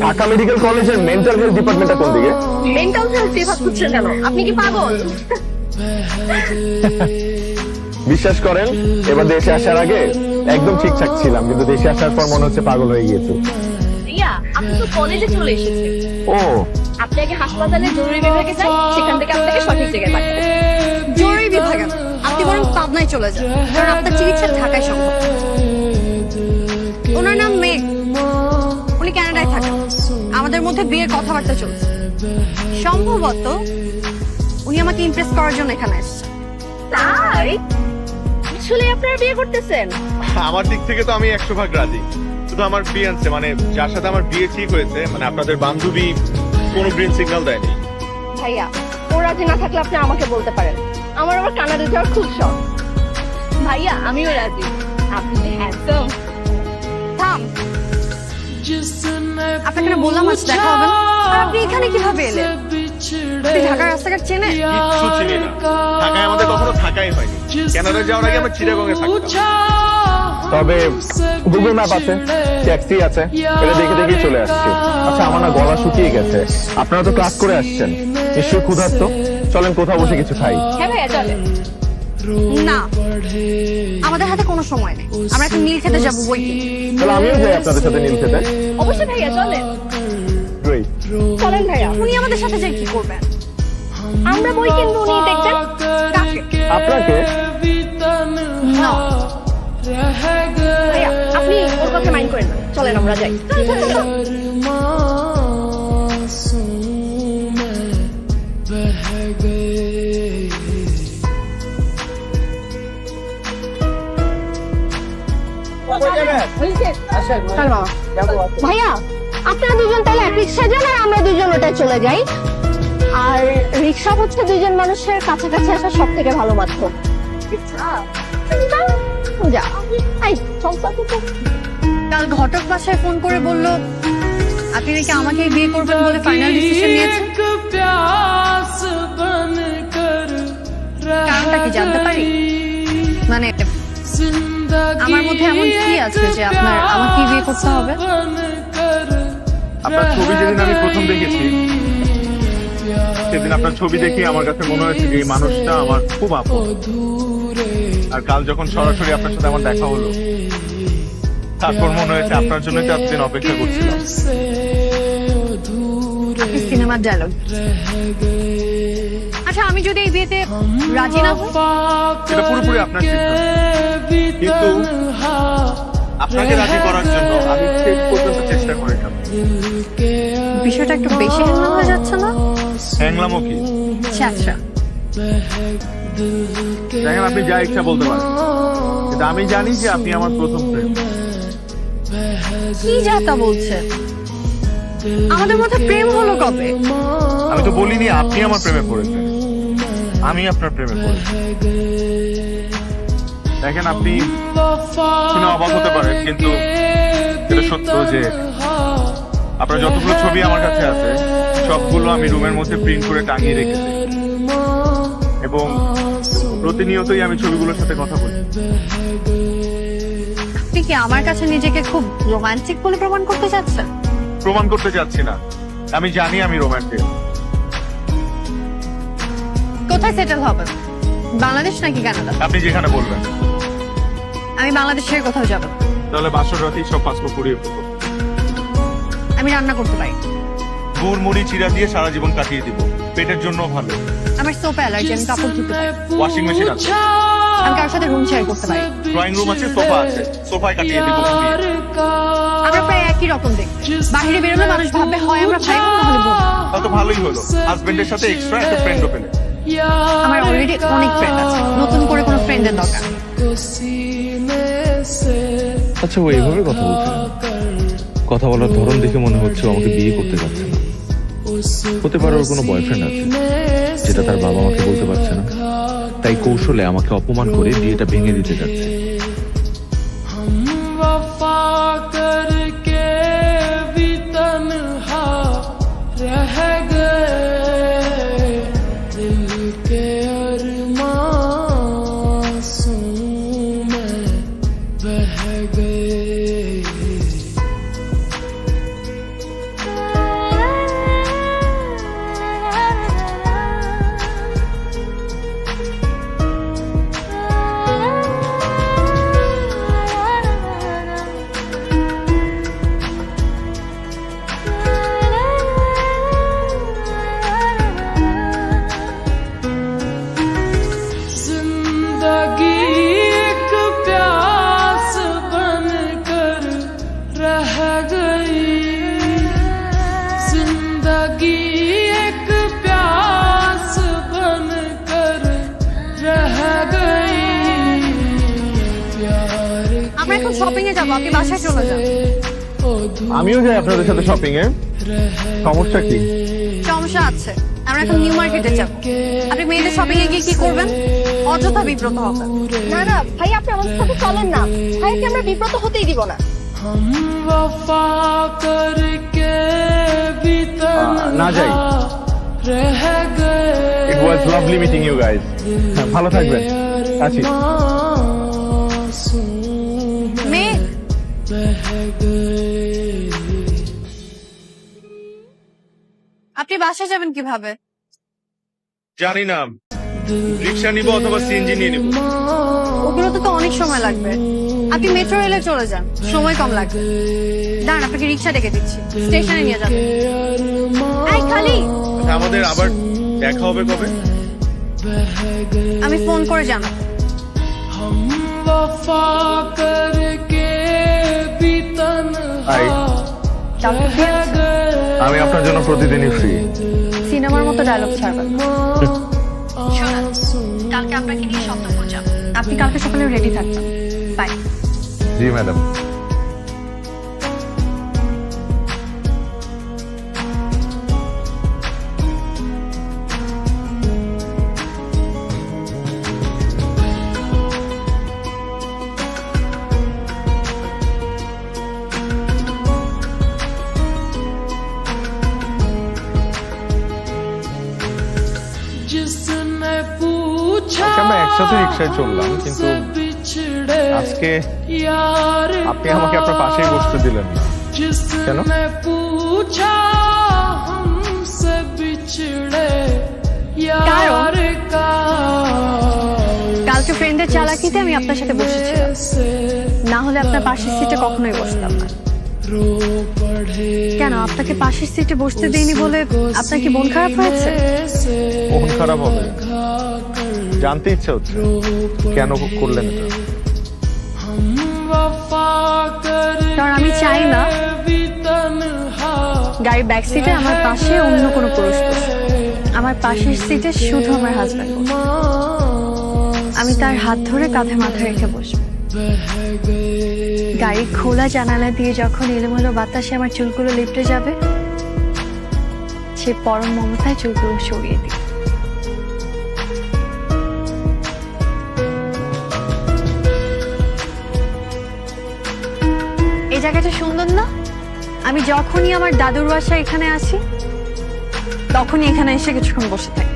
Dhaka medical কলেজের mental health ডিপার্টমেন্টটা কোন দিকে? মেন্টাল হেলথ বিভাগ খুঁজছেন কেন? আপনি কি পাগল? বিশ্বাস করেন, এবার দেশে আসার আগে একদম ঠিকঠাক ছিলাম, কিন্তু দেশে আসার পর মনে হচ্ছে পাগল হয়ে গিয়েছে। ইয়া, আপনি তো কলেজে চলে এসেছেন। ও, আপনি আগে হাসপাতালে জরুরি বিভাগে যান, সেখান থেকে আপনাকে সঠিক জায়গায় পাঠাবে। জরুরি বিভাগে না, আপনি বরং পাবনায় চলে যান, কারণ আপনার চিকিৎসা ঢাকায় সম্ভব। ওনার নাম মেঘ, উনি কানাডায় থাকেন। আমাদের মধ্যে বিয়ের কথাবার্তা চলছে। সম্ভবত উনি আমাকে ইমপ্রেস করার জন্য এখানে এসেছেন। তাই আসলে আপনারা বিয়ে করতেছেন? আমার দিক থেকে তো আমি 100% রাজি। শুধু আমার ফিয়ান্সে, মানে যার সাথে আমার বিয়ে ঠিক হয়েছে, মানে আপনাদের বান্ধবী কোনো গ্রিন সিগন্যাল দেয়নি। ভাইয়া, ও রাজি না থাকলে আপনি আমাকে বলতে পারেন। আমার আবার কানাডা যাওয়ার খুব শখ। ভাইয়া, আমিও রাজি। আপনি যে হ্যান্ডসাম। থাম, আপনাকে না বললাম আজ দেখা হবে না। আর আপনি এখানে কিভাবে এলেন? আপনি ঢাকার রাস্তাঘাট চেনেন? কিচ্ছু চিনি না, ঢাকায় আমাদের কখনো থাকাই হয়নি। কানাডা যাওয়ার আগে আমরা চিটাগংয়ে থাকতাম। তবে গুগল ম্যাপ আছে, ট্যাক্সি আছে, এটা দেখে দেখেই চলে আসছি। আচ্ছা, আমার না গলা শুকিয়ে গেছে। আপনারা তো ক্লাস করে আসছেন, নিশ্চয়ই ক্ষুধার্ত। চলেন কোথাও বসে কিছু খাই। হ্যাঁ ভাইয়া, চলেন। না, আমাদের হাতে কোনো সময় নেই। আমরা একটা মিল খেতে যাবো বই কিনে। তাহলে আমিও যাই আপনাদের সাথে নীল খেতে। অবশ্যই ভাইয়া, চলেন। Great. চলেন ভাইয়া। উনি আমাদের সাথে যাই কি করবেন? আমরা বই কিনবো, উনি দেখবেন। কাকে? আপনাকে? না, ভাইয়া, আপনি ওর কথা মাইন্ড করেন না। চলেন আমরা যাই। চল, চল, চল, চল। চল মামা। ভাইয়া, আপনারা দুজন তাহলে এক রিক্সা যান, আর আমরা দুজন ওটায় চলে যাই। আর রিক্সা হচ্ছে দুজন মানুষের কাছাকাছি আসা সব থেকে ভালো মাধ্যম। যা, আই, চল, চল, চল, চল। কাল ঘটক বাসায় ফোন করে বললো আপনি নাকি আমাকে বিয়ে করবেন বলে ফাইনাল ডিসিশন নিয়েছেন। কারণটা কি জানতে পারি? মানে আমার মধ্যে এমন কি আছে যে আপনার আমাকে বিয়ে করতে হবে? আপনার ছবি যেদিন আমি প্রথম দেখেছি, সেদিন আপনার ছবি দেখে আমার কাছে মনে হয়েছে যে এই মানুষটা আমার খুব আপন। আর কাল যখন সরাসরি আপনার সাথে আমার দেখা হলো, তারপর মনে হয়েছে আপনার জন্য তো এতদিন অপেক্ষা করছিলাম। আপনি সিনেমার ডায়লগ। আচ্ছা, আমি যদি এই বিয়েতে রাজি না হই? এটা পুরোপুরি আপনার সিদ্ধান্ত, কিন্তু আপনাকে রাজি করার জন্য আমি শেষ পর্যন্ত চেষ্টা করেছিলাম। বিষয়টা একটু বেশি হ্যাংলা হয়ে যাচ্ছে না? হ্যাংলামো কি? আচ্ছা, দেখেন, আপনি যা ইচ্ছা বলতে পারেন, কিন্তু আমি জানি যে আপনি আমার প্রথম প্রেম। কি যাতা বলছে? আমাদের মধ্যে প্রেম হলো কবে? আমি তো বলিনি আপনি আমার প্রেমে পড়েছেন, আমি আপনার প্রেমে পড়েছি। দেখেন, আপনি শুনে অবাক হতে পারেন, কিন্তু এটা সত্য যে আপনার যতগুলো ছবি আমার কাছে আছে, সবগুলো আমি রুমের মধ্যে প্রিন্ট করে টাঙিয়ে রেখেছি, এবং প্রতিনিয়তই আমি ছবিগুলোর সাথে কথা বলি। আপনি কি আমার কাছে নিজেকে খুব রোমান্টিক বলে প্রমাণ করতে চাচ্ছেন? প্রমাণ করতে চাচ্ছি না, আমি জানি আমি রোমান্টিক। কোথায় সেটেল হবেন? বাংলাদেশ নাকি কানাডা? আপনি যেখানে বলবেন। আমি বাংলাদেশের কোথাও যাব না। তাহলে বাসর রাতেই সব পাসপোর্ট করিয়ে ফেলবো। আমি রান্না করতে পারি। গুড় মুড়ি চিরা দিয়ে সারা জীবন কাটিয়ে দিব, পেটের জন্য ভালো। আমার সোপা অ্যালার্জি, আমি কাপড় ধুতে পারি। ওয়াশিং মেশিন আছে, আমি কারোর সাথে রুম শেয়ার করতে পারি। ড্রয়িং রুম আছে, সোফা আছে, সোফায় কাটিয়ে দিব। আমরা প্রায় একই রকম দেখতে। বাইরে বেরোলে মানুষ ভাববে হয় আমরা ভাই বোন, নাহলে বোন। তা তো ভালোই হলো, হাজবেন্ডের সাথে এক্সট্রা একটা ফ্রেন্ডও পেলে। আমার অলরেডি অনেক ফ্রেন্ড আছে, নতুন করে কোনো ফ্রেন্ডের দরকার নেই। আচ্ছা, ও এইভাবে কথা বলছে না। কথা বলার ধরন দেখে মনে হচ্ছে ও আমাকে বিয়ে করতে যাচ্ছে না। হতে পারে ওর কোনো বয়ফ্রেন্ড আছে, যেটা তার বাবা আমাকে বলতে পারছে না, তাই কৌশলে আমাকে অপমান করে বিয়েটা ভেঙে দিতে যাচ্ছে। শপিং এ যাবো, আপনি বাসায় চলে যান। আমিও যাই আপনাদের সাথে শপিং এ, সমস্যা কি? সমস্যা আছে, আমরা এখন নিউ মার্কেটে যাব। আপনি মেয়েদের শপিং এ গিয়ে কি করবেন? অযথা বিব্রত হবেন। না না ভাই, আপনি আমাদের সাথে চলেন না। ভাইকে আমরা বিব্রত হতেই দিব না। না যাই। ইট ওয়াজ লাভলি মিটিং ইউ গাইজ। ভালো থাকবেন, আছি। মেয়ে, আপনি বাসায় যাবেন কিভাবে? জানি না, রিক্সা নিব অথবা সিএনজি নিয়ে নিব। ওগুলোতে তো অনেক সময় লাগবে। আপনি মেট্রো রেলে চলে যান, সময় কম লাগবে। দাঁড়ান, আপনাকে রিক্সা ডেকে দিচ্ছি, স্টেশনে নিয়ে যাবেন। এই খালি, আচ্ছা, আমাদের আবার দেখা হবে কবে? আমি ফোন করে জানাবো। হাই, আমি আপনার জন্য প্রতিদিনই ফ্রি। সিনেমার মতো ডায়লগ ছাড়বেন। শোনেন, কালকে আপনাকে নিয়ে সপ্তপুর যাব। আপনি কালকে সকালে রেডি থাকবেন। বাই। G madam. আমরা একসাথে রিক্সায় চললাম, কিন্তু আজকে আপনি আমাকে আপনার পাশেই বসতে দিলেন না কেন? কালকে ফ্রেন্ডের চালাকিতে আমি আপনার সাথে বসেছিলাম, না হলে আপনার পাশের সিটে কখনোই বসতাম না। কেন, আপনাকে পাশের সিটে বসতে দেইনি বলে আপনার কি মন খারাপ হয়েছে? মন খারাপ হবে? জানতে ইচ্ছা হচ্ছে কেন করলেন এটা। কারণ আমি চাই না গাড়ির ব্যাক সিটে আমার পাশে অন্য কোনো পুরুষ বসে। আমার পাশের সিটে শুধু আমার হাজব্যান্ড বসে। আমি তার হাত ধরে কাঁধে মাথা রেখে বসবো। গাড়ির খোলা জানালা দিয়ে যখন এলোমেলো বাতাসে আমার চুলগুলো লিপটে যাবে, সে পরম মমতায় চুলগুলো সরিয়ে দিই। এই জায়গাটা সুন্দর না? আমি যখনই আমার দাদুর বাসায় এখানে আসি, তখনই এখানে এসে কিছুক্ষণ বসে থাকি।